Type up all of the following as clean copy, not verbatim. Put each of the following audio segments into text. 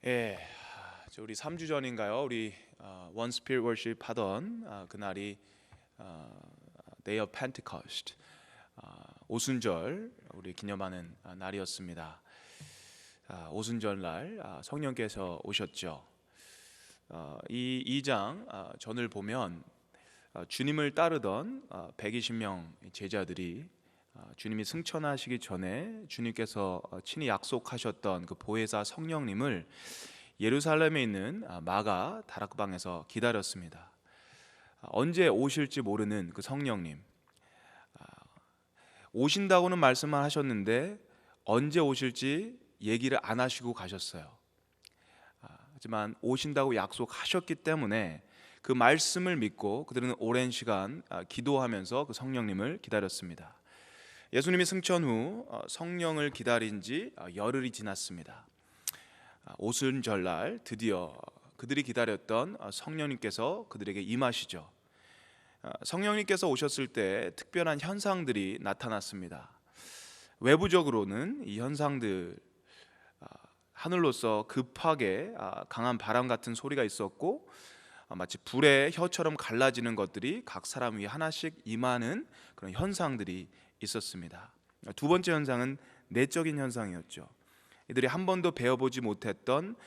예, 우리 3주 전인가요? 우리 원 스피릿 월십 하던 그날이 Day of Pentecost, 오순절 우리 기념하는 날이었습니다. 오순절 날 성령께서 오셨죠. 이 2장 전을 보면 주님을 따르던 120명 제자들이 주님이 승천하시기 전에 주님께서 친히 약속하셨던 그 보혜사 성령님을 예루살렘에 있는 마가 다락방에서 기다렸습니다. 언제 오실지 모르는 그 성령님, 오신다고는 말씀만 하셨는데 언제 오실지 얘기를 안 하시고 가셨어요. 하지만 오신다고 약속하셨기 때문에 그 말씀을 믿고 그들은 오랜 시간 기도하면서 그 성령님을 기다렸습니다. 예수님이 승천 후 성령을 기다린 지 열흘이 지났습니다. 오순절날 드디어 그들이 기다렸던 성령님께서 그들에게 임하시죠. 성령님께서 오셨을 때 특별한 현상들이 나타났습니다. 외부적으로는 이 현상들, 하늘로서 급하게 강한 바람 같은 소리가 있었고, 마치 불의 혀처럼 갈라지는 것들이 각 사람 위에 하나씩 임하는 그런 현상들이 있었습니다. 두 번째 현상은 내적인 현상이었죠. 이들이 한 번도 배워보지 못했던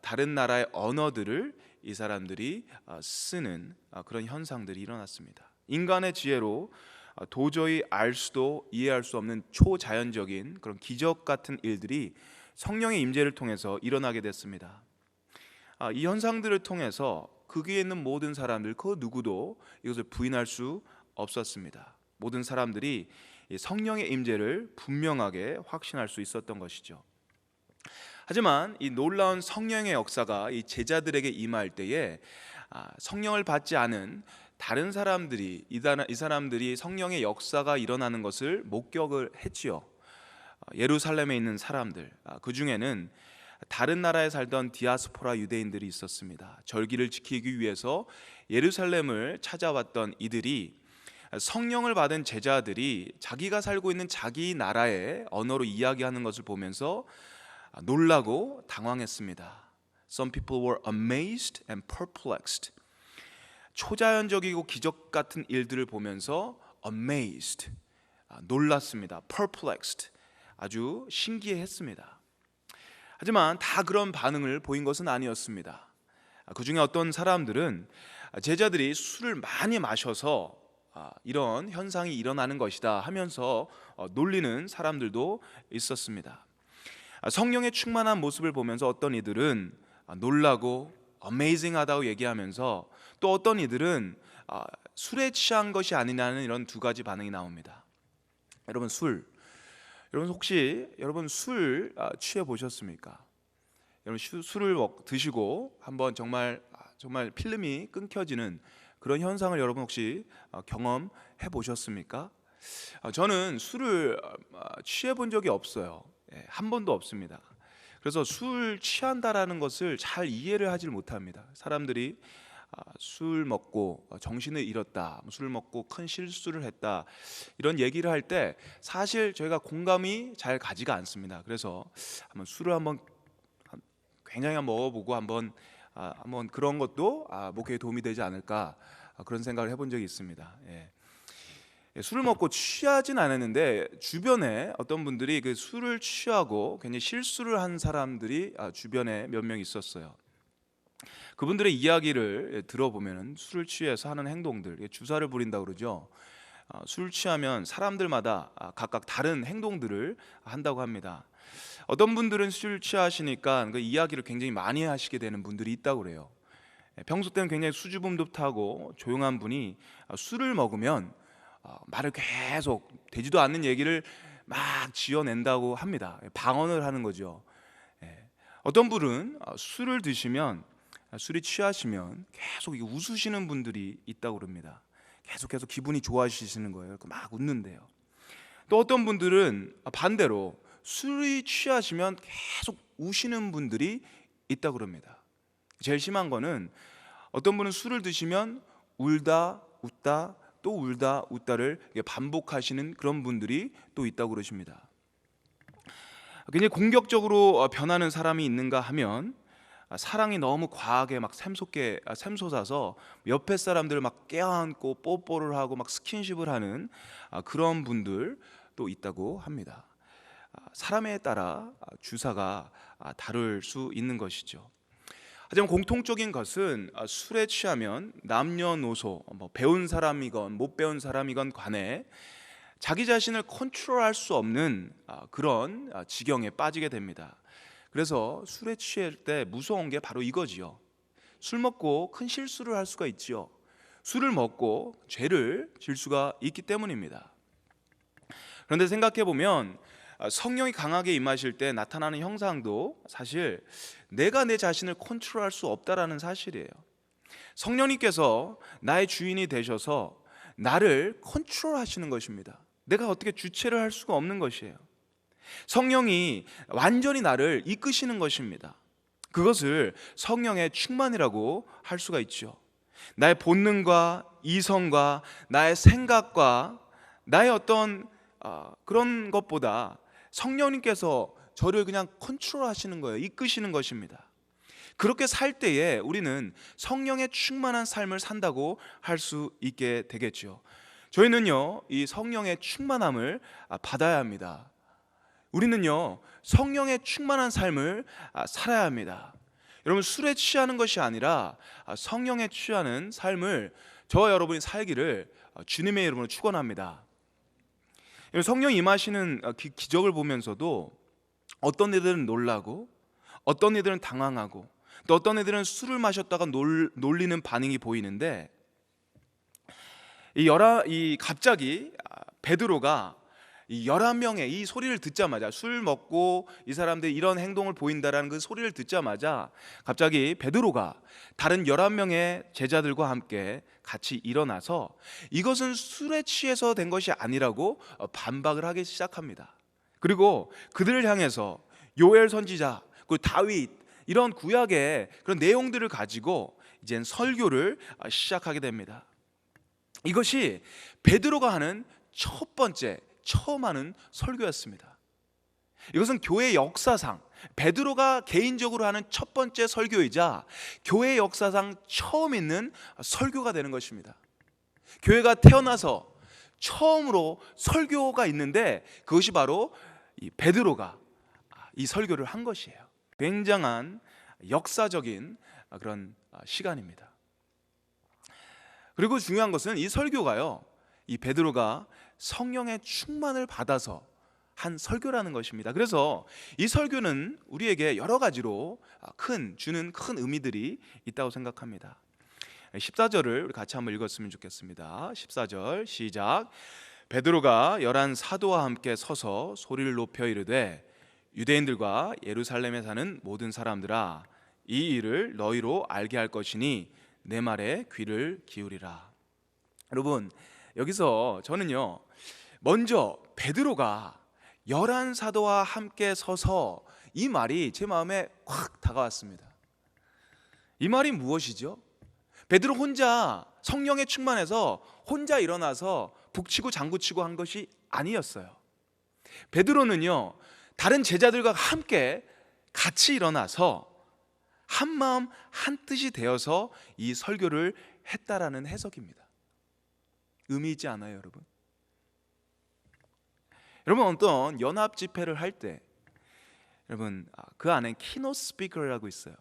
다른 나라의 언어들을 이 사람들이 쓰는 그런 현상들이 일어났습니다. 인간의 지혜로 도저히 알 수도 이해할 수 없는 초자연적인 그런 기적 같은 일들이 성령의 임재를 통해서 일어나게 됐습니다. 이 현상들을 통해서 거기에 있는 모든 사람들 그 누구도 이것을 부인할 수 없었습니다. 모든 사람들이 성령의 임재를 분명하게 확신할 수 있었던 것이죠. 하지만 이 놀라운 성령의 역사가 이 제자들에게 임할 때에 성령을 받지 않은 다른 사람들이 이 사람들이 성령의 역사가 일어나는 것을 목격을 했지요. 예루살렘에 있는 사람들, 그 중에는 다른 나라에 살던 디아스포라 유대인들이 있었습니다. 절기를 지키기 위해서 예루살렘을 찾아왔던 이들이 성령을 받은 제자들이 자기가 살고 있는 자기 나라의 언어로 이야기하는 것을 보면서 놀라고 당황했습니다. Some people were amazed and perplexed. 초자연적이고 기적 같은 일들을 보면서 amazed, 놀랐습니다. perplexed, 아주 신기해했습니다. 하지만 다 그런 반응을 보인 것은 아니었습니다. 그 중에 어떤 사람들은 제자들이 술을 많이 마셔서 이런 현상이 일어나는 것이다 하면서 놀리는 사람들도 있었습니다. 성령의 충만한 모습을 보면서 어떤 이들은 놀라고 어메이징하다고 얘기하면서 또 어떤 이들은 술에 취한 것이 아니냐는 이런 두 가지 반응이 나옵니다. 여러분 혹시 술 취해 보셨습니까? 여러분 술을 드시고 한번 정말 필름이 끊겨지는 그런 현상을 여러분 혹시 경험해 보셨습니까? 저는 술을 취해 본 적이 없어요. 한 번도 없습니다. 그래서 술 취한다라는 것을 잘 이해를 하질 못합니다. 사람들이 술 먹고 정신을 잃었다, 술 먹고 큰 실수를 했다, 이런 얘기를 할 때 사실 저희가 공감이 잘 가지가 않습니다. 그래서 술을 굉장히 먹어보고 한번 그런 것도 목회에 도움이 되지 않을까, 그런 생각을 해본 적이 있습니다. 술을 먹고 취하진 않았는데 주변에 어떤 분들이 그 술을 취하고 굉장히 실수를 한 사람들이 주변에 몇 명 있었어요. 그분들의 이야기를 들어보면 술을 취해서 하는 행동들, 주사를 부린다고 그러죠. 술 취하면 사람들마다 각각 다른 행동들을 한다고 합니다. 어떤 분들은 술 취하시니까 그 이야기를 굉장히 많이 하시게 되는 분들이 있다고 그래요. 평소 때는 굉장히 수줍음도 타고 조용한 분이 술을 먹으면 말을 계속 되지도 않는 얘기를 막 지어낸다고 합니다. 방언을 하는 거죠. 어떤 분은 술이 취하시면 계속 웃으시는 분들이 있다고 그럽니다. 계속 기분이 좋아지시는 거예요. 막 웃는데요. 또 어떤 분들은 반대로 술이 취하시면 계속 우시는 분들이 있다고 그럽니다. 제일 심한 거는 어떤 분은 술을 드시면 울다 웃다 또 울다 웃다를 반복하시는 그런 분들이 또 있다고 그러십니다. 굉장히 공격적으로 변하는 사람이 있는가 하면 사랑이 너무 과하게 막 샘솟아서 옆에 사람들을 막 껴안고 뽀뽀를 하고 막 스킨십을 하는 그런 분들도 있다고 합니다. 사람에 따라 주사가 다를 수 있는 것이죠. 하지만 공통적인 것은 술에 취하면 남녀노소, 배운 사람이건 못 배운 사람이건 간에 자기 자신을 컨트롤할 수 없는 그런 지경에 빠지게 됩니다. 그래서 술에 취할 때 무서운 게 바로 이거지요. 술 먹고 큰 실수를 할 수가 있지요. 술을 먹고 죄를 질 수가 있기 때문입니다. 그런데 생각해 보면 성령이 강하게 임하실 때 나타나는 형상도 사실 내가 내 자신을 컨트롤할 수 없다라는 사실이에요. 성령님께서 나의 주인이 되셔서 나를 컨트롤하시는 것입니다. 내가 어떻게 주체를 할 수가 없는 것이에요. 성령이 완전히 나를 이끄시는 것입니다. 그것을 성령의 충만이라고 할 수가 있죠. 나의 본능과 이성과 나의 생각과 나의 어떤 그런 것보다 성령님께서 저를 그냥 컨트롤하시는 거예요. 이끄시는 것입니다. 그렇게 살 때에 우리는 성령의 충만한 삶을 산다고 할 수 있게 되겠죠. 저희는요, 이 성령의 충만함을 받아야 합니다. 우리는요, 성령의 충만한 삶을 살아야 합니다. 여러분, 술에 취하는 것이 아니라 성령에 취하는 삶을 저와 여러분이 살기를 주님의 이름으로 축원합니다. 성령이 임하시는 기적을 보면서도 어떤 애들은 놀라고 어떤 애들은 당황하고 또 어떤 애들은 술을 마셨다가 놀리는 반응이 보이는데, 갑자기 베드로가 이 11명의 이 소리를 듣자마자, 술 먹고 이 사람들이 이런 행동을 보인다라는 그 소리를 듣자마자 갑자기 베드로가 다른 11명의 제자들과 함께 같이 일어나서 이것은 술에 취해서 된 것이 아니라고 반박을 하기 시작합니다. 그리고 그들을 향해서 요엘 선지자, 그리고 다윗, 이런 구약의 그런 내용들을 가지고 이젠 설교를 시작하게 됩니다. 이것이 베드로가 하는 처음 하는 설교였습니다. 이것은 교회 역사상 베드로가 개인적으로 하는 첫 번째 설교이자 교회 역사상 처음 있는 설교가 되는 것입니다. 교회가 태어나서 처음으로 설교가 있는데 그것이 바로 이 베드로가 이 설교를 한 것이에요. 굉장한 역사적인 그런 시간입니다. 그리고 중요한 것은 이 설교가요, 이 베드로가 성령의 충만을 받아서 한 설교라는 것입니다. 그래서 이 설교는 우리에게 여러 가지로 주는 큰 의미들이 있다고 생각합니다. 14절을 우리 같이 한번 읽었으면 좋겠습니다. 14절 시작. 베드로가 11 사도와 함께 서서 소리를 높여 이르되 유대인들과 예루살렘에 사는 모든 사람들아, 이 일을 너희로 알게 할 것이니 내 말에 귀를 기울이라. 여러분, 여기서 저는요, 먼저 베드로가 11 사도와 함께 서서, 이 말이 제 마음에 확 다가왔습니다. 이 말이 무엇이죠? 베드로 혼자 성령에 충만해서 혼자 일어나서 북치고 장구치고 한 것이 아니었어요. 베드로는요, 다른 제자들과 함께 같이 일어나서 한 마음 한 뜻이 되어서 이 설교를 했다라는 해석입니다. 의미 있지 않아요, 여러분? 여러분, 어떤 연합 집회를 할 때 여러분 그 안에 키노 스피커라고 있어요.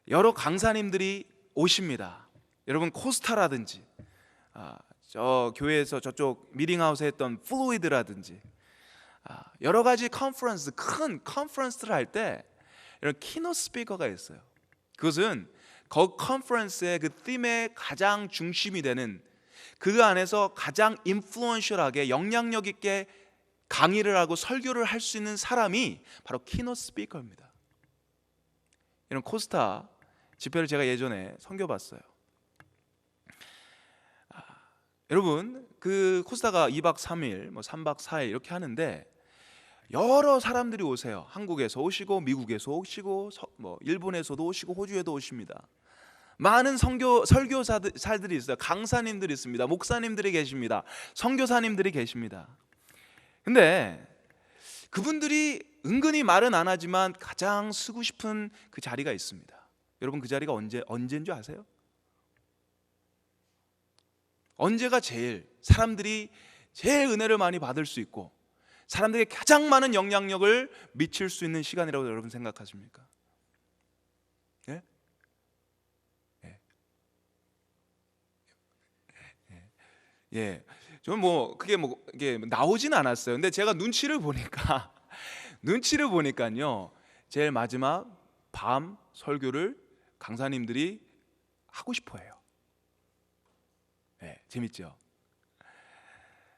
여러 강사님들이 오십니다. 여러분, 코스타라든지 저 교회에서 저쪽 미팅하우스에 했던 플로이드라든지 여러 가지 컨퍼런스, 큰 컨퍼런스를 할 때 이런 키노 스피커가 있어요. 그것은 그 컨퍼런스의 그 팀의 가장 중심이 되는, 그 안에서 가장 인플루언셜하게 영향력 있게 강의를 하고 설교를 할 수 있는 사람이 바로 키노 스피커입니다. 이런 코스타 집회를 제가 예전에 섬겨봤어요. 여러분, 그 코스타가 2박 3일, 3박 4일 이렇게 하는데 여러 사람들이 오세요. 한국에서 오시고 미국에서 오시고 일본에서도 오시고 호주에도 오십니다. 많은 설교사들이 있어요. 강사님들이 있습니다. 목사님들이 계십니다. 선교사님들이 계십니다. 근데 그분들이 은근히 말은 안 하지만 가장 쓰고 싶은 그 자리가 있습니다. 여러분, 그 자리가 언제인 줄 아세요? 언제가 사람들이 제일 은혜를 많이 받을 수 있고 사람들에게 가장 많은 영향력을 미칠 수 있는 시간이라고 여러분 생각하십니까? 예? 예. 예. 저는 그게 이게 나오진 않았어요. 근데 제가 눈치를 보니까요, 제일 마지막 밤 설교를 강사님들이 하고 싶어해요. 네, 재밌죠?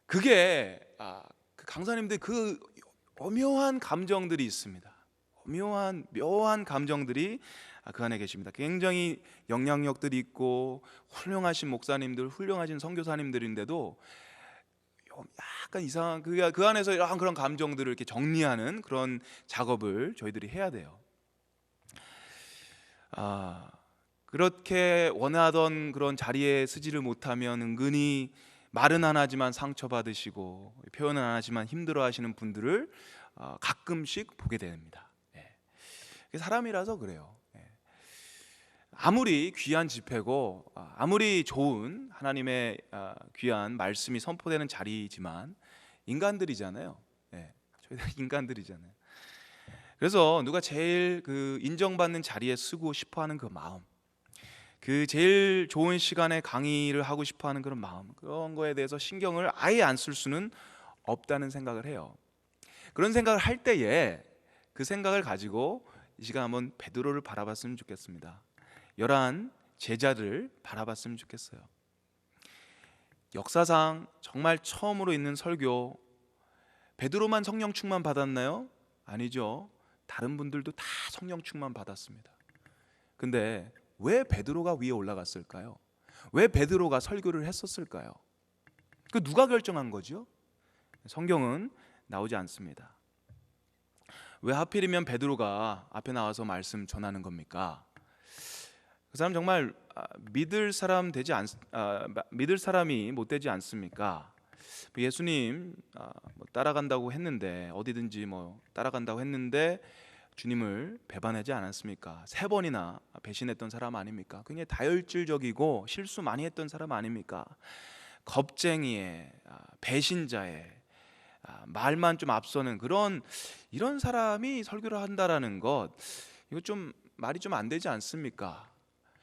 그게 그 강사님들 그 오묘한 감정들이 있습니다. 묘한 감정들이 그 안에 계십니다. 굉장히 영향력들이 있고 훌륭하신 목사님들, 훌륭하신 선교사님들인데도 약간 이상한 그 안에서 이런 그런 감정들을 이렇게 정리하는 그런 작업을 저희들이 해야 돼요. 그렇게 원하던 그런 자리에 서지를 못하면 은근히 말은 안 하지만 상처받으시고 표현은 안 하지만 힘들어하시는 분들을 가끔씩 보게 됩니다. 사람이라서 그래요. 아무리 귀한 집회고 아무리 좋은 하나님의 귀한 말씀이 선포되는 자리이지만 인간들이잖아요. 저희들 인간들이잖아요. 그래서 누가 제일 그 인정받는 자리에 서고 싶어하는 그 마음, 그 제일 좋은 시간에 강의를 하고 싶어하는 그런 마음, 그런 거에 대해서 신경을 아예 안 쓸 수는 없다는 생각을 해요. 그런 생각을 할 때에 그 생각을 가지고 이 시간 한번 베드로를 바라봤으면 좋겠습니다. 11 제자들을 바라봤으면 좋겠어요. 역사상 정말 처음으로 있는 설교, 베드로만 성령 충만 받았나요? 아니죠. 다른 분들도 다 성령 충만 받았습니다. 근데 왜 베드로가 위에 올라갔을까요? 왜 베드로가 설교를 했었을까요? 그 누가 결정한 거죠? 성경은 나오지 않습니다. 왜 하필이면 베드로가 앞에 나와서 말씀 전하는 겁니까? 그 사람 정말 믿을 사람이 못 되지 않습니까? 예수님 따라간다고 했는데, 어디든지 따라간다고 했는데 주님을 배반하지 않았습니까? 3번이나 배신했던 사람 아닙니까? 굉장히 다혈질적이고 실수 많이 했던 사람 아닙니까? 겁쟁이에, 배신자에, 말만 좀 앞서는 이런 사람이 설교를 한다라는 것, 이거 좀 말이 좀 안 되지 않습니까?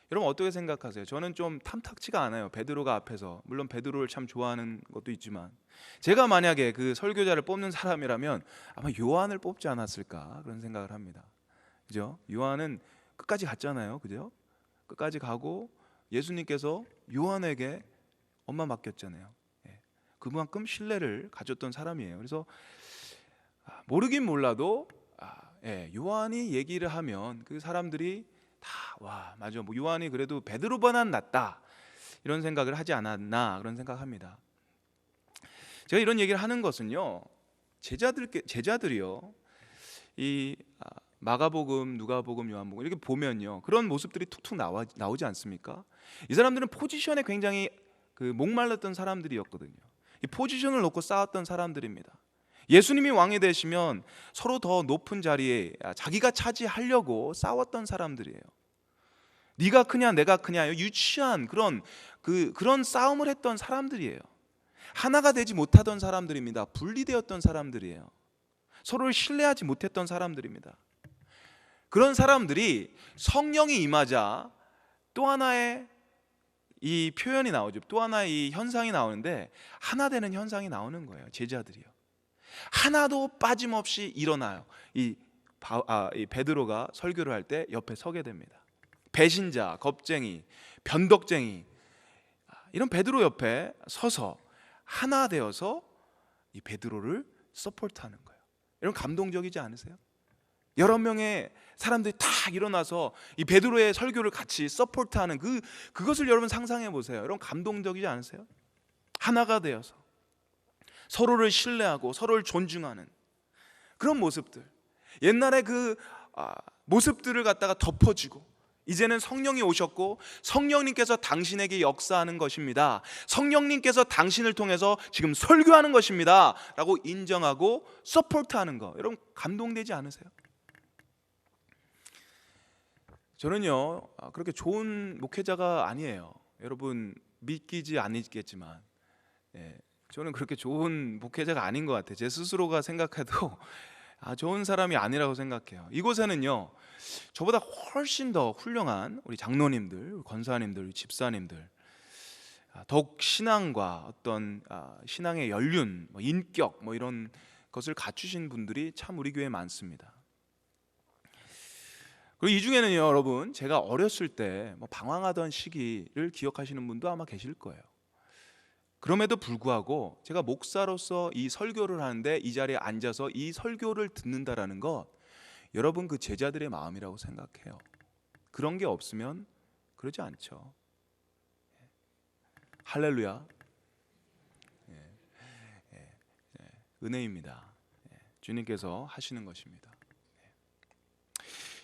여러분 어떻게 생각하세요? 저는 좀 탐탁치가 않아요. 베드로가 앞에서, 물론 베드로를 참 좋아하는 것도 있지만, 제가 만약에 그 설교자를 뽑는 사람이라면 아마 요한을 뽑지 않았을까 그런 생각을 합니다. 그죠? 요한은 끝까지 갔잖아요. 그죠? 끝까지 가고 예수님께서 요한에게 엄마 맡겼잖아요. 그만큼 신뢰를 가졌던 사람이에요. 그래서 모르긴 몰라도 요한이 얘기를 하면 그 사람들이 와 맞아, 요한이 그래도 베드로보다는 낫다 이런 생각을 하지 않았나 그런 생각합니다. 제가 이런 얘기를 하는 것은요, 제자들이요, 이 마가복음, 누가복음, 요한복음 이렇게 보면요, 그런 모습들이 툭툭 나오지 않습니까? 이 사람들은 포지션에 굉장히 목말랐던 사람들이었거든요. 이 포지션을 놓고 싸웠던 사람들입니다. 예수님이 왕이 되시면 서로 더 높은 자리에 자기가 차지하려고 싸웠던 사람들이에요. 네가 크냐 내가 크냐 유치한 그런 싸움을 했던 사람들이에요. 하나가 되지 못하던 사람들입니다. 분리되었던 사람들이에요. 서로를 신뢰하지 못했던 사람들입니다. 그런 사람들이 성령이 임하자 또 하나의 이 표현이 나오죠. 또 하나의 이 현상이 나오는데, 하나 되는 현상이 나오는 거예요. 제자들이요, 하나도 빠짐없이 일어나요. 이 베드로가 설교를 할 때 옆에 서게 됩니다. 배신자, 겁쟁이, 변덕쟁이, 이런 베드로 옆에 서서 하나 되어서 이 베드로를 서포트하는 거예요. 이런 감동적이지 않으세요? 여러 명의 사람들이 다 일어나서 이 베드로의 설교를 같이 서포트하는 그것을 여러분 상상해 보세요. 여러분 감동적이지 않으세요? 하나가 되어서 서로를 신뢰하고 서로를 존중하는 그런 모습들, 옛날에 모습들을 갖다가 덮어주고 이제는 성령이 오셨고 성령님께서 당신에게 역사하는 것입니다. 성령님께서 당신을 통해서 지금 설교하는 것입니다 라고 인정하고 서포트하는 거, 여러분 감동되지 않으세요? 저는요 그렇게 좋은 목회자가 아니에요. 여러분 믿기지 않겠지만 저는 그렇게 좋은 목회자가 아닌 것 같아요. 제 스스로가 생각해도 좋은 사람이 아니라고 생각해요. 이곳에는요 저보다 훨씬 더 훌륭한 우리 장로님들, 권사님들, 집사님들, 더욱 신앙과 어떤 신앙의 연륜, 인격 이런 것을 갖추신 분들이 참 우리 교회에 많습니다. 그리고 이 중에는요 여러분, 제가 어렸을 때 방황하던 시기를 기억하시는 분도 아마 계실 거예요. 그럼에도 불구하고 제가 목사로서 이 설교를 하는데 이 자리에 앉아서 이 설교를 듣는다라는 것, 여러분 그 제자들의 마음이라고 생각해요. 그런 게 없으면 그러지 않죠. 할렐루야. 은혜입니다. 주님께서 하시는 것입니다.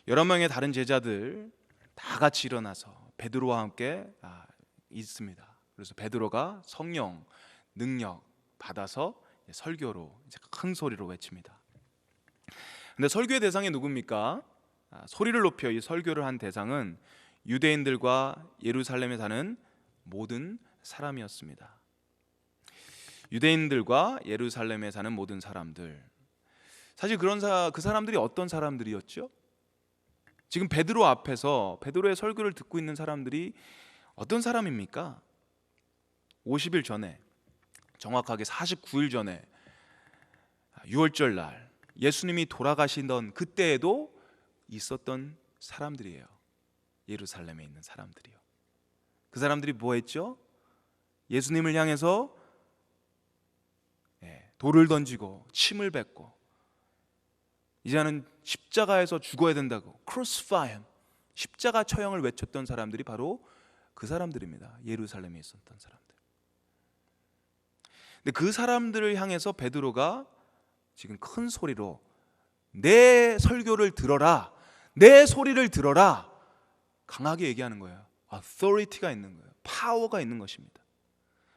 11명의 다른 제자들 다 같이 일어나서 베드로와 함께 있습니다. 그래서 베드로가 성령 능력 받아서 설교로 큰 소리로 외칩니다. 근데 설교의 대상이 누굽니까? 소리를 높여 이 설교를 한 대상은 유대인들과 예루살렘에 사는 모든 사람이었습니다. 유대인들과 예루살렘에 사는 모든 사람들. 사실 그 사람들이 어떤 사람들이었죠? 지금 베드로 앞에서 베드로의 설교를 듣고 있는 사람들이 어떤 사람입니까? 50일 전에, 정확하게 49일 전에 6월절 날 예수님이 돌아가시던 그때에도 있었던 사람들이에요. 예루살렘에 있는 사람들이요. 그 사람들이 뭐 했죠? 예수님을 향해서 돌을 던지고 침을 뱉고 이제는 십자가에서 죽어야 된다고, Crucify him, 십자가 처형을 외쳤던 사람들이 바로 그 사람들입니다. 예루살렘에 있었던 사람들. 근데 그 사람들을 향해서 베드로가 지금 큰 소리로 내 설교를 들어라, 내 소리를 들어라, 강하게 얘기하는 거예요. authority가 있는 거예요. 파워가 있는 것입니다.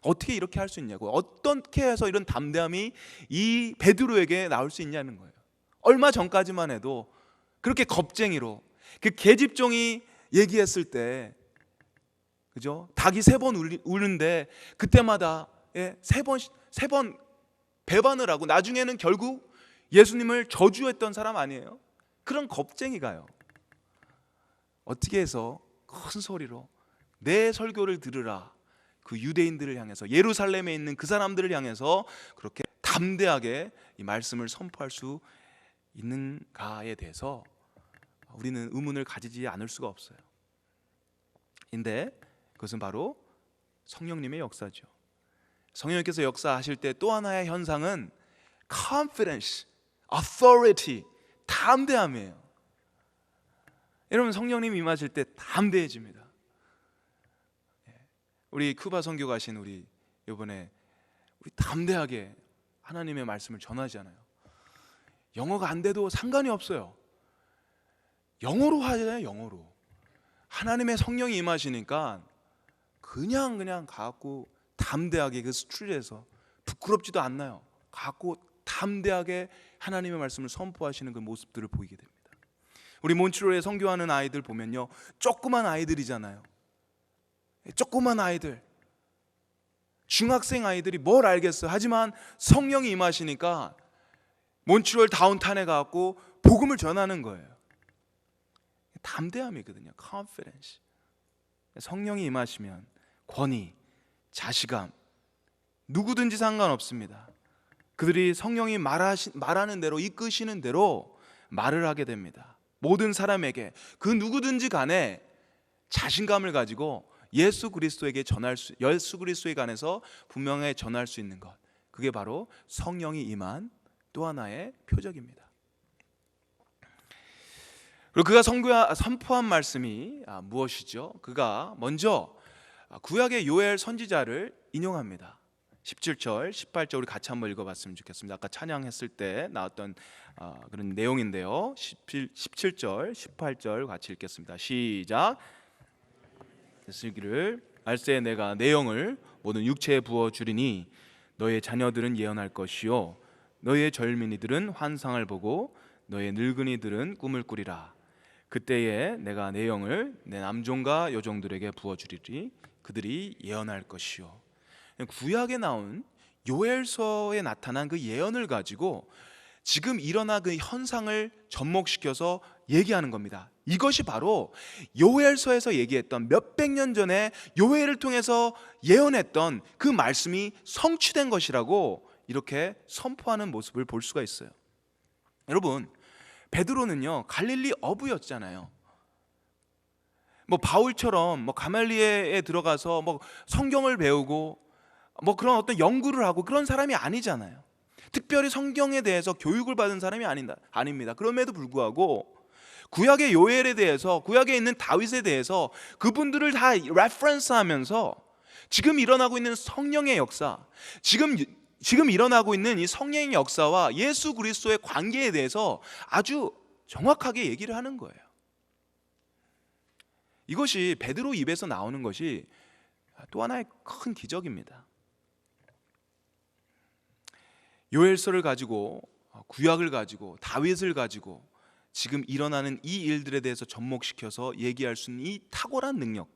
어떻게 이렇게 할 수 있냐고, 어떻게 해서 이런 담대함이 이 베드로에게 나올 수 있냐는 거예요. 얼마 전까지만 해도 그렇게 겁쟁이로, 그 계집종이 얘기했을 때, 그죠? 닭이 3번 우는데 그때마다 세 번 배반을 하고 나중에는 결국 예수님을 저주했던 사람 아니에요? 그런 겁쟁이가요, 어떻게 해서 큰 소리로 내 설교를 들으라, 그 유대인들을 향해서, 예루살렘에 있는 그 사람들을 향해서 그렇게 담대하게 이 말씀을 선포할 수 있는가에 대해서 우리는 의문을 가지지 않을 수가 없어요. 근데 그것은 바로 성령님의 역사죠. 성령님께서 역사하실 때 또 하나의 현상은 confidence, authority, 담대함이에요. 여러분 성령님 임하실 때 담대해집니다. 우리 쿠바 선교 가신 우리 이번에 우리 담대하게 하나님의 말씀을 전하잖아요. 영어가 안 돼도 상관이 없어요. 영어로 하잖아요. 영어로. 하나님의 성령이 임하시니까 그냥 가고 담대하게 그 스트리트에서 부끄럽지도 않나요? 가고 담대하게 하나님의 말씀을 선포하시는 그 모습들을 보이게 됩니다. 우리 몬트리올에 선교하는 아이들 보면요, 조그만 아이들이잖아요. 조그만 아이들, 중학생 아이들이 뭘 알겠어요. 하지만 성령이 임하시니까 몬트리올 다운타운에 가고 복음을 전하는 거예요. 담대함이거든요. confidence. 성령이 임하시면 권위, 자신감, 누구든지 상관없습니다. 그들이 성령이 말하는 대로, 이끄시는 대로 말을 하게 됩니다. 모든 사람에게, 그 누구든지 간에 자신감을 가지고 예수 그리스도에 관해서 분명히 전할 수 있는 것, 그게 바로 성령이 임한 또 하나의 표적입니다. 그리고 그가 선포한 말씀이 무엇이죠? 그가 먼저 구약의 요엘 선지자를 인용합니다. 17절, 18절 우리 같이 한번 읽어봤으면 좋겠습니다. 아까 찬양했을 때 나왔던 그런 내용인데요. 17절, 18절 같이 읽겠습니다. 시작. 쓰기를 알세 내가 내 영을 모든 육체에 부어 주리니 너의 자녀들은 예언할 것이요 너의 젊은이들은 환상을 보고 너의 늙은이들은 꿈을 꾸리라. 그때에 내가 내 영을 내 남종과 여종들에게 부어 주리니 그들이 예언할 것이요. 구약에 나온 요엘서에 나타난 그 예언을 가지고 지금 일어나 그 현상을 접목시켜서 얘기하는 겁니다. 이것이 바로 요엘서에서 얘기했던 몇백 년 전에 요엘을 통해서 예언했던 그 말씀이 성취된 것이라고 이렇게 선포하는 모습을 볼 수가 있어요. 여러분, 베드로는요 갈릴리 어부였잖아요. 뭐 바울처럼 가말리엘에 들어가서 성경을 배우고 그런 어떤 연구를 하고 그런 사람이 아니잖아요. 특별히 성경에 대해서 교육을 받은 사람이 아닙니다. 그럼에도 불구하고 구약의 요엘에 대해서, 구약에 있는 다윗에 대해서 그분들을 다 레퍼런스하면서 지금 일어나고 있는 성령의 역사, 지금 일어나고 있는 이 성령의 역사와 예수 그리스도의 관계에 대해서 아주 정확하게 얘기를 하는 거예요. 이것이 베드로 입에서 나오는 것이 또 하나의 큰 기적입니다. 요엘서를 가지고, 구약을 가지고, 다윗을 가지고 지금 일어나는 이 일들에 대해서 접목시켜서 얘기할 수 있는 이 탁월한 능력,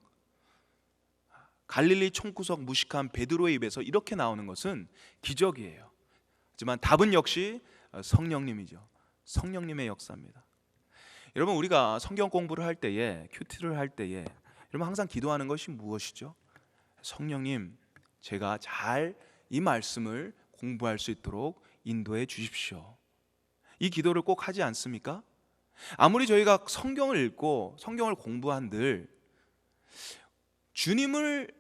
갈릴리 총구석 무식한 베드로의 입에서 이렇게 나오는 것은 기적이에요. 하지만 답은 역시 성령님이죠. 성령님의 역사입니다. 여러분, 우리가 성경 공부를 할 때에, 큐티를 할 때에 여러분 항상 기도하는 것이 무엇이죠? 성령님, 제가 잘 이 말씀을 공부할 수 있도록 인도해 주십시오. 이 기도를 꼭 하지 않습니까? 아무리 저희가 성경을 읽고 성경을 공부한들 주님을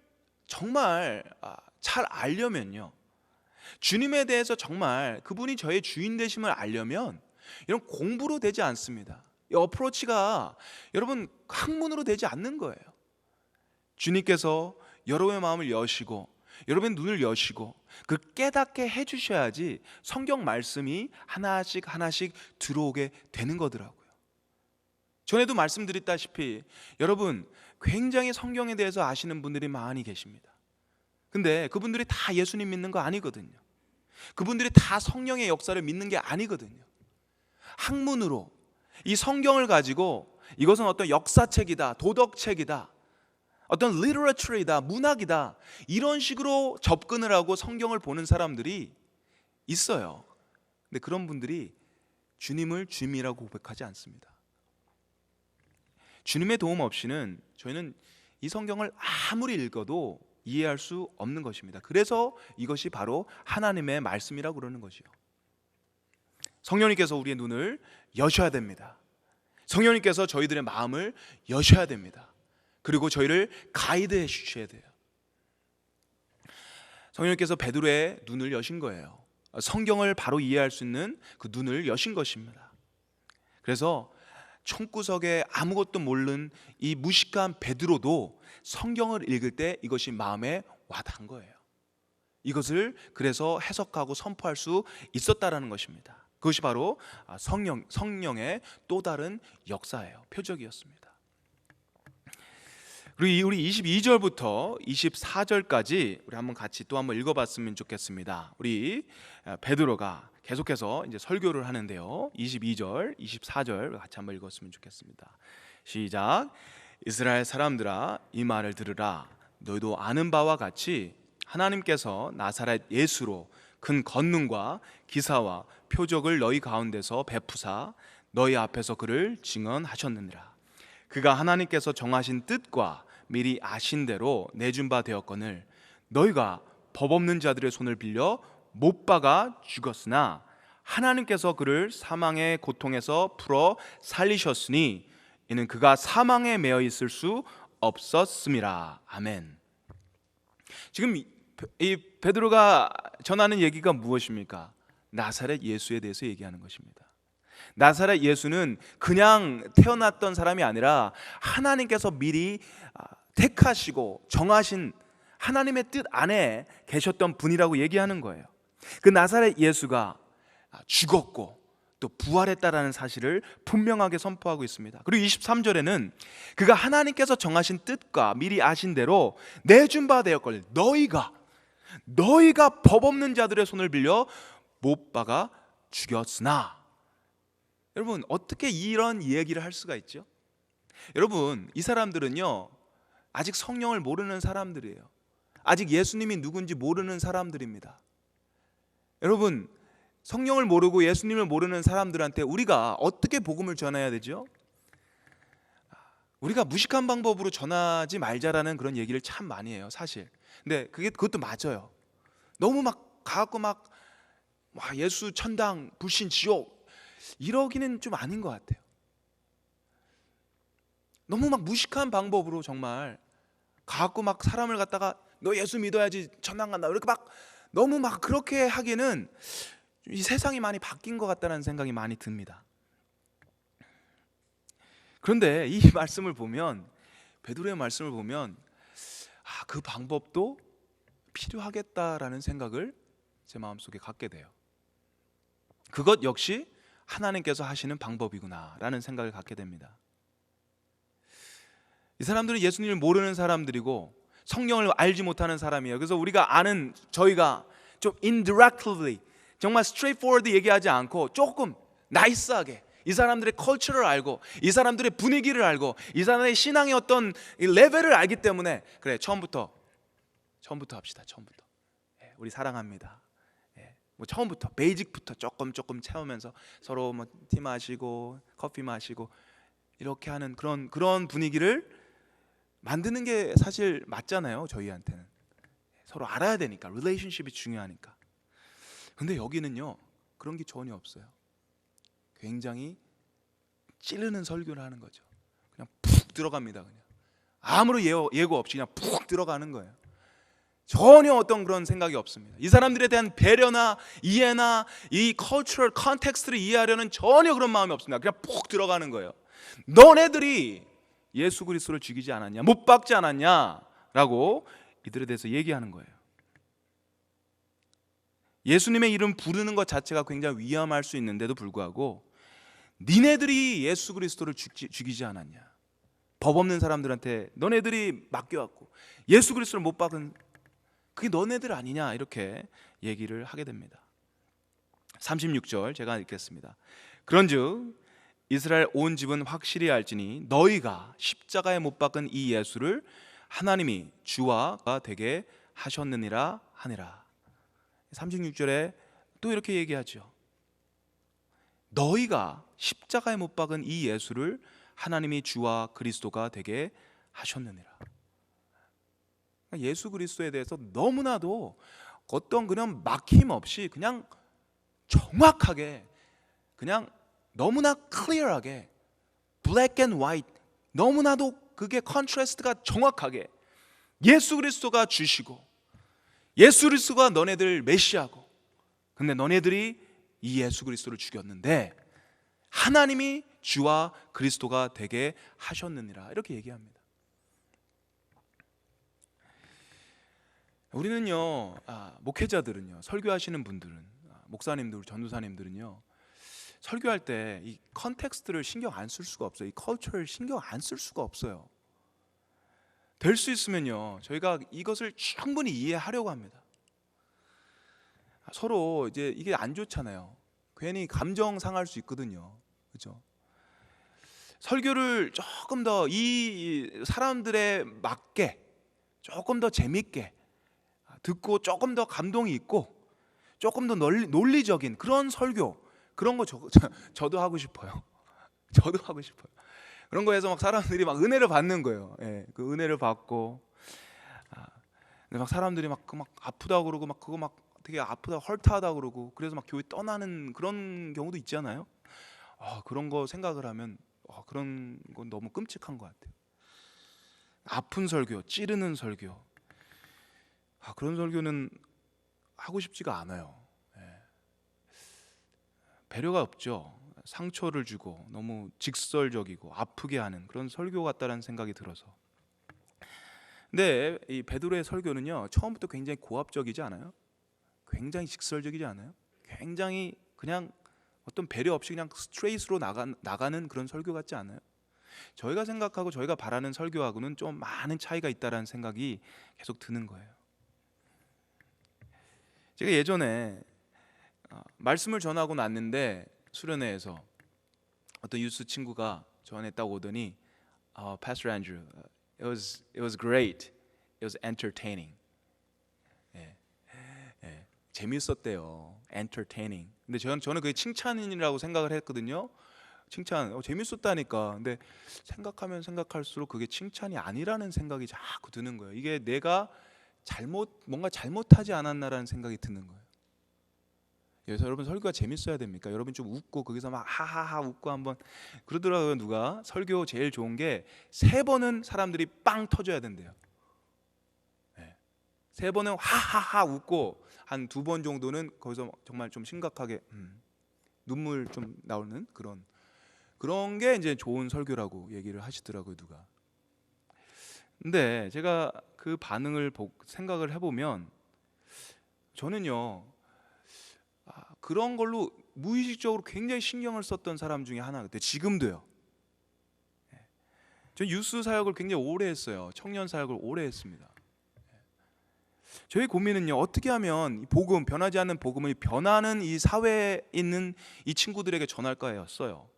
정말 잘 알려면요, 주님에 대해서 정말 그분이 저의 주인 되심을 알려면 이런 공부로 되지 않습니다. 이 어프로치가 여러분 학문으로 되지 않는 거예요. 주님께서 여러분의 마음을 여시고 여러분의 눈을 여시고 그 깨닫게 해주셔야지 성경 말씀이 하나씩 들어오게 되는 거더라고요. 전에도 말씀드렸다시피 여러분 굉장히 성경에 대해서 아시는 분들이 많이 계십니다. 근데 그분들이 다 예수님 믿는 거 아니거든요. 그분들이 다 성령의 역사를 믿는 게 아니거든요. 학문으로 이 성경을 가지고 이것은 어떤 역사책이다, 도덕책이다, 어떤 literature이다, 문학이다, 이런 식으로 접근을 하고 성경을 보는 사람들이 있어요. 근데 그런 분들이 주님을 주님이라고 고백하지 않습니다. 주님의 도움 없이는 저희는 이 성경을 아무리 읽어도 이해할 수 없는 것입니다. 그래서 이것이 바로 하나님의 말씀이라고 그러는 것이요. 성령님께서 우리의 눈을 여셔야 됩니다. 성령님께서 저희들의 마음을 여셔야 됩니다. 그리고 저희를 가이드해 주셔야 돼요. 성령님께서 베드로의 눈을 여신 거예요. 성경을 바로 이해할 수 있는 그 눈을 여신 것입니다. 그래서 총구석에 아무것도 모르는 이 무식한 베드로도 성경을 읽을 때 이것이 마음에 와닿은 거예요. 이것을 그래서 해석하고 선포할 수 있었다라는 것입니다. 그것이 바로 성령의 또 다른 역사예요. 표적이었습니다. 그리고 우리 22절부터 24절까지 우리 한번 같이 또 한번 읽어봤으면 좋겠습니다. 우리 베드로가 계속해서 이제 설교를 하는데요. 22절, 24절 같이 한번 읽었으면 좋겠습니다. 시작. 이스라엘 사람들아, 이 말을 들으라. 너희도 아는 바와 같이 하나님께서 나사렛 예수로 큰 권능과 기사와 표적을 너희 가운데서 베푸사 너희 앞에서 그를 증언하셨느니라. 그가 하나님께서 정하신 뜻과 미리 아신 대로 내준 바 되었거늘 너희가 법 없는 자들의 손을 빌려 못 박아 죽었으나 하나님께서 그를 사망의 고통에서 풀어 살리셨으니 이는 그가 사망에 매여 있을 수 없었음이라. 아멘. 지금 이 베드로가 전하는 얘기가 무엇입니까? 나사렛 예수에 대해서 얘기하는 것입니다. 나사렛 예수는 그냥 태어났던 사람이 아니라 하나님께서 미리 택하시고 정하신 하나님의 뜻 안에 계셨던 분이라고 얘기하는 거예요. 그 나사렛 예수가 죽었고 또 부활했다라는 사실을 분명하게 선포하고 있습니다. 그리고 23절에는 그가 하나님께서 정하신 뜻과 미리 아신 대로 내준 바 되었걸 너희가 법 없는 자들의 손을 빌려 못 박아 죽였으나. 여러분, 어떻게 이런 얘기를 할 수가 있죠? 여러분, 이 사람들은요 아직 성령을 모르는 사람들이에요. 아직 예수님이 누군지 모르는 사람들입니다. 여러분, 성령을 모르고 예수님을 모르는 사람들한테 우리가 어떻게 복음을 전해야 되죠? 우리가 무식한 방법으로 전하지 말자라는 그런 얘기를 참 많이 해요, 사실. 근데 그것도 맞아요. 너무 막 가갖고 막 예수 천당, 불신 지옥 이러기는 좀 아닌 것 같아요. 너무 막 무식한 방법으로 정말 가갖고 막 사람을 갖다가 너 예수 믿어야지 천당 간다 이렇게 막 너무 막 그렇게 하기는 이 세상이 많이 바뀐 것 같다는 생각이 많이 듭니다. 그런데 이 말씀을 보면, 베드로의 말씀을 보면 그 방법도 필요하겠다라는 생각을 제 마음속에 갖게 돼요. 그것 역시 하나님께서 하시는 방법이구나라는 생각을 갖게 됩니다. 이 사람들은 예수님을 모르는 사람들이고 성령을 알지 못하는 사람이에요. 그래서 우리가 아는, 저희가 좀 indirectly, 정말 straightforward 얘기하지 않고 조금 나이스하게 이 사람들의 컬처를 알고 이 사람들의 분위기를 알고 이 사람의 신앙의 어떤 레벨을 알기 때문에 그래, 처음부터 합시다. 처음부터 우리 사랑합니다. 뭐 처음부터 베이직부터 조금 채우면서 서로 뭐 티 마시고 커피 마시고 이렇게 하는 그런 분위기를 만드는 게 사실 맞잖아요. 저희한테는 서로 알아야 되니까, 릴레이션십이 중요하니까. 근데 여기는요 그런 게 전혀 없어요. 굉장히 찌르는 설교를 하는 거죠. 그냥 푹 들어갑니다. 그냥 아무런 예고 없이 그냥 푹 들어가는 거예요. 전혀 어떤 그런 생각이 없습니다. 이 사람들에 대한 배려나 이해나 이 cultural context를 이해하려는 전혀 그런 마음이 없습니다. 그냥 푹 들어가는 거예요. 너네들이 예수 그리스도를 죽이지 않았냐, 못 박지 않았냐 라고 이들에 대해서 얘기하는 거예요. 예수님의 이름 부르는 것 자체가 굉장히 위험할 수 있는데도 불구하고 니네들이 예수 그리스도를 죽이지 않았냐, 법 없는 사람들한테 너네들이 맡겨왔고 예수 그리스도를 못 박은 그게 너네들 아니냐, 이렇게 얘기를 하게 됩니다. 36절 제가 읽겠습니다. 그런즉 이스라엘 온 집은 확실히 알지니 너희가 십자가에 못 박은 이 예수를 하나님이 주와 되게 하셨느니라 하니라. 36절에 또 이렇게 얘기하죠. 너희가 십자가에 못 박은 이 예수를 하나님이 주와 그리스도가 되게 하셨느니라. 예수 그리스도에 대해서 너무나도 어떤 그냥 막힘 없이 그냥 정확하게, 그냥 너무나 클리어하게, 블랙 앤 화이트, 너무나도 그게 컨트라스트가 정확하게 예수 그리스도가 주시고 예수 그리스도가 너네들 메시아고, 근데 너네들이 이 예수 그리스도를 죽였는데 하나님이 주와 그리스도가 되게 하셨느니라, 이렇게 얘기합니다. 우리는요, 목회자들은요, 설교하시는 분들은, 목사님들, 전도사님들은요, 설교할 때 이 컨텍스트를 신경 안 쓸 수가 없어요. 이 컬처를 신경 안 쓸 수가 없어요. 될 수 있으면요, 저희가 이것을 충분히 이해하려고 합니다. 서로 이제 이게 안 좋잖아요. 괜히 감정 상할 수 있거든요. 그렇죠? 설교를 조금 더 이 사람들에 맞게, 조금 더 재밌게 듣고 조금 더 감동이 있고 조금 더 논리적인 그런 설교, 그런 거 저도 하고 싶어요. 저도 하고 싶어요. 그런 거에서 막 사람들이 막 은혜를 받는 거예요. 예, 그 은혜를 받고, 근데 막 사람들이 막 아프다 그러고 막 그거 막 되게 아프다, 헐트하다 그러고, 그래서 막 교회 떠나는 그런 경우도 있잖아요. 그런 거 생각을 하면 그런 건 너무 끔찍한 것 같아요. 아픈 설교, 찌르는 설교, 그런 설교는 하고 싶지가 않아요. 배려가 없죠. 상처를 주고 너무 직설적이고 아프게 하는 그런 설교 같다라는 생각이 들어서. 근데 이 베드로의 설교는요, 처음부터 굉장히 고압적이지 않아요? 굉장히 직설적이지 않아요? 굉장히 그냥 어떤 배려 없이 그냥 스트레이트로 나가는 그런 설교 같지 않아요? 저희가 생각하고 저희가 바라는 설교하고는 좀 많은 차이가 있다라는 생각이 계속 드는 거예요. 제가 예전에 말씀을 전하고 났는데 수련회에서 어떤 유스 친구가 저한테 딱 오더니 Pastor Andrew, it was great, it was entertaining. 예, 예, 재밌었대요. entertaining. 근데 저는 그게 칭찬이라고 생각을 했거든요. 칭찬, 재밌었다니까. 근데 생각하면 생각할수록 그게 칭찬이 아니라는 생각이 자꾸 드는 거예요. 이게 내가 뭔가 잘못하지 않았나라는 생각이 드는 거예요. 그래서 여러분, 설교가 재밌어야 됩니까? 여러분 좀 웃고 거기서 막 하하하 웃고 한번 그러더라고요. 누가 설교 제일 좋은 게 3번은 사람들이 빵 터져야 된대요. 네. 3번은 하하하 웃고 한 2번 정도는 거기서 정말 좀 심각하게 눈물 좀 나오는 그런 게 이제 좋은 설교라고 얘기를 하시더라고요, 누가. 근데 제가 그 반응을 생각을 해보면 저는요, 그런 걸로 무의식적으로 굉장히 신경을 썼던 사람 중에 하나 같아요. 지금도요. 전 유스 사역을 굉장히 오래 했어요. 청년 사역을 오래 했습니다. 저희 고민은요, 어떻게 하면 복음, 변하지 않는 복음을 변하는 이 사회에 있는 이 친구들에게 전할까였어요.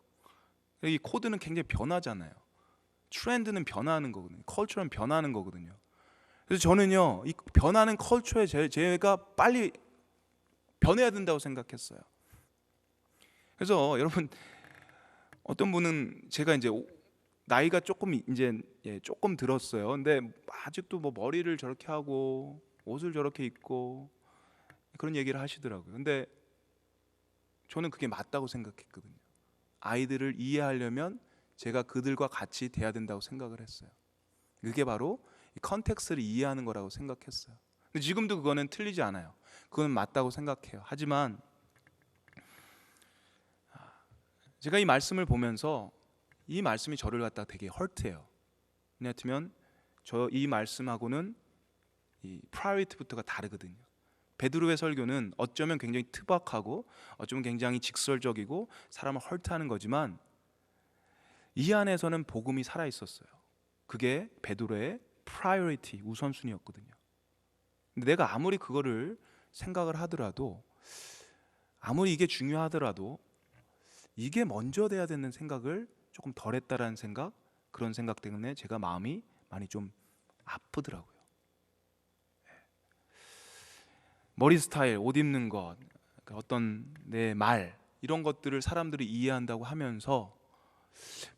이 코드는 굉장히 변하잖아요. 트렌드는 변하는 거거든요. 컬처는 변하는 거거든요. 그래서 저는요, 이 변하는 컬처에 제가 빨리 변해야 된다고 생각했어요. 그래서 여러분, 어떤 분은 제가 이제 나이가 조금 이제 조금 들었어요. 근데 아직도 뭐 머리를 저렇게 하고 옷을 저렇게 입고 그런 얘기를 하시더라고요. 근데 저는 그게 맞다고 생각했거든요. 아이들을 이해하려면 제가 그들과 같이 돼야 된다고 생각을 했어요. 그게 바로 이 컨텍스트를 이해하는 거라고 생각했어요. 근데 지금도 그거는 틀리지 않아요. 그건 맞다고 생각해요. 하지만 제가 이 말씀을 보면서 이 말씀이 저를 갖다가 되게 헐트해요. 왜냐하면 저 이 말씀하고는 이 프라이어리티부터가 다르거든요. 베드로의 설교는 어쩌면 굉장히 투박하고 어쩌면 굉장히 직설적이고 사람을 헐트하는 거지만 이 안에서는 복음이 살아 있었어요. 그게 베드로의 프라이어리티, 우선순위였거든요. 근데 내가 아무리 그거를 생각을 하더라도, 아무리 이게 중요하더라도 이게 먼저 돼야 되는 생각을 조금 덜 했다라는 생각, 그런 생각 때문에 제가 마음이 많이 좀 아프더라고요. 머리 스타일, 옷 입는 것, 어떤 내 말, 이런 것들을 사람들이 이해한다고 하면서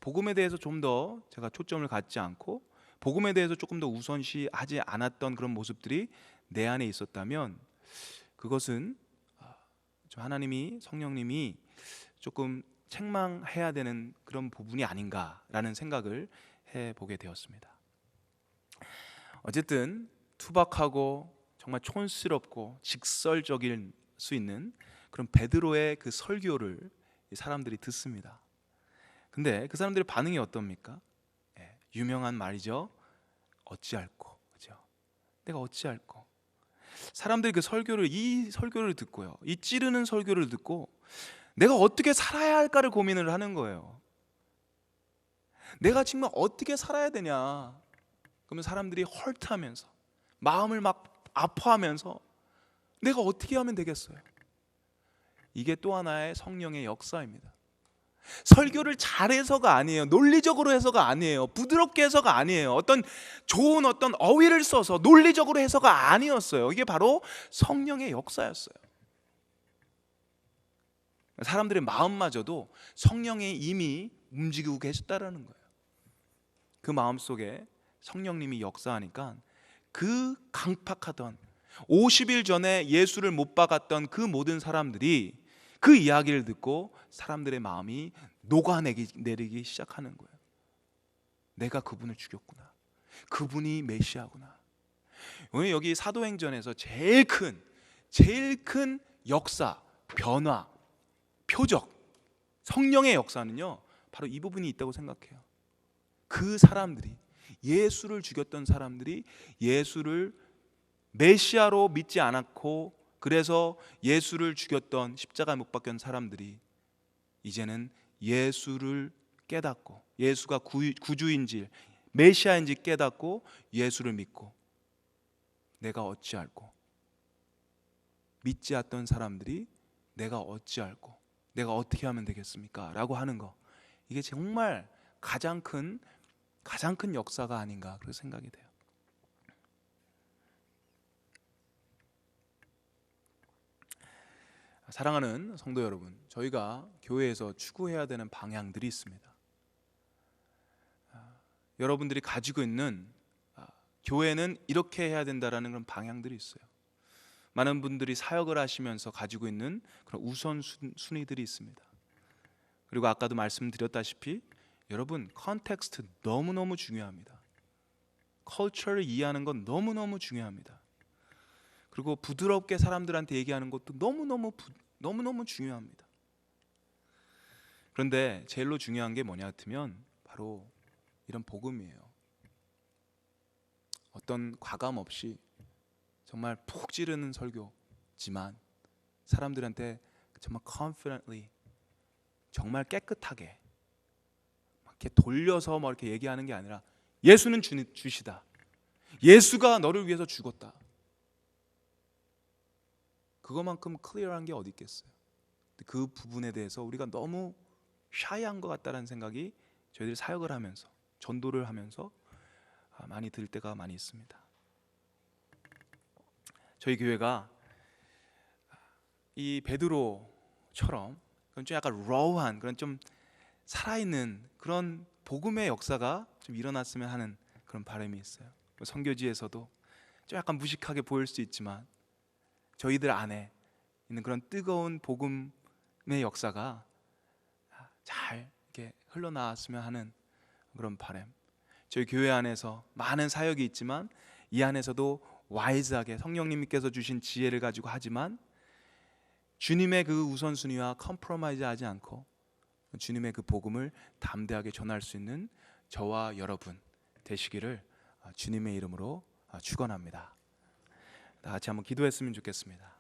복음에 대해서 좀 더 제가 초점을 갖지 않고 복음에 대해서 조금 더 우선시하지 않았던 그런 모습들이 내 안에 있었다면 그것은 좀 하나님이, 성령님이 조금 책망해야 되는 그런 부분이 아닌가라는 생각을 해보게 되었습니다. 어쨌든 투박하고 정말 촌스럽고 직설적일 수 있는 그런 베드로의 그 설교를 사람들이 듣습니다. 근데 그 사람들의 반응이 어떻습니까? 유명한 말이죠. 어찌할꼬, 그죠? 내가 어찌할꼬. 사람들이 이 설교를 듣고요, 이 찌르는 설교를 듣고 내가 어떻게 살아야 할까를 고민을 하는 거예요. 내가 정말 어떻게 살아야 되냐. 그러면 사람들이 헐트하면서 마음을 막 아파하면서 내가 어떻게 하면 되겠어요? 이게 또 하나의 성령의 역사입니다. 설교를 잘해서가 아니에요. 논리적으로 해서가 아니에요. 부드럽게 해서가 아니에요. 어떤 좋은 어떤 어휘를 써서 논리적으로 해서가 아니었어요. 이게 바로 성령의 역사였어요. 사람들의 마음마저도 성령의 이미 움직이고 계셨다라는 거예요. 그 마음 속에 성령님이 역사하니까 그 강팍하던 50일 전에 예수를 못 박았던 그 모든 사람들이 그 이야기를 듣고 사람들의 마음이 녹아내리기 시작하는 거예요. 내가 그분을 죽였구나. 그분이 메시아구나. 오늘 여기 사도행전에서 제일 큰 역사, 변화, 표적, 성령의 역사는요, 바로 이 부분이 있다고 생각해요. 그 사람들이 예수를 죽였던 사람들이 예수를 메시아로 믿지 않았고, 그래서 예수를 죽였던 십자가에 못 박힌 사람들이 이제는 예수를 깨닫고, 예수가 구주인지 메시아인지 깨닫고 예수를 믿고, 내가 어찌 알고, 믿지 않던 사람들이 내가 어찌 알고, 내가 어떻게 하면 되겠습니까? 라고 하는 거, 이게 정말 가장 큰 역사가 아닌가 그렇게 생각이 돼요. 사랑하는 성도 여러분, 저희가 교회에서 추구해야 되는 방향들이 있습니다. 여러분들이 가지고 있는 교회는 이렇게 해야 된다라는 그런 방향들이 있어요. 많은 분들이 사역을 하시면서 가지고 있는 그런 우선순위들이 있습니다. 그리고 아까도 말씀드렸다시피 여러분, 컨텍스트 너무너무 중요합니다. 컬처를 이해하는 건 너무너무 중요합니다. 그리고 부드럽게 사람들한테 얘기하는 것도 너무너무 중요합니다. 그런데 제일로 중요한 게 뭐냐 같으면 바로 이런 복음이에요. 어떤 과감 없이 정말 푹 찌르는 설교지만 사람들한테 정말 confidently, 정말 깨끗하게 이렇게 돌려서 뭐 이렇게 얘기하는 게 아니라 예수는 주시다. 예수가 너를 위해서 죽었다. 그것만큼 클리어한 게 어디 있겠어요. 그 부분에 대해서 우리가 너무 샤이한 것 같다는 생각이 저희들이 사역을 하면서, 전도를 하면서 많이 들 때가 많이 있습니다. 저희 교회가 이 베드로처럼 좀 약간 러우한, 그런 좀 살아있는 그런 복음의 역사가 좀 일어났으면 하는 그런 바람이 있어요. 선교지에서도 좀 약간 무식하게 보일 수 있지만 저희들 안에 있는 그런 뜨거운 복음의 역사가 잘 이렇게 흘러나왔으면 하는 그런 바람. 저희 교회 안에서 많은 사역이 있지만 이 안에서도 와이즈하게 성령님께서 주신 지혜를 가지고 하지만 주님의 그 우선순위와 컴프로마이즈 하지 않고 주님의 그 복음을 담대하게 전할 수 있는 저와 여러분 되시기를 주님의 이름으로 축원합니다. 다 같이 한번 기도했으면 좋겠습니다.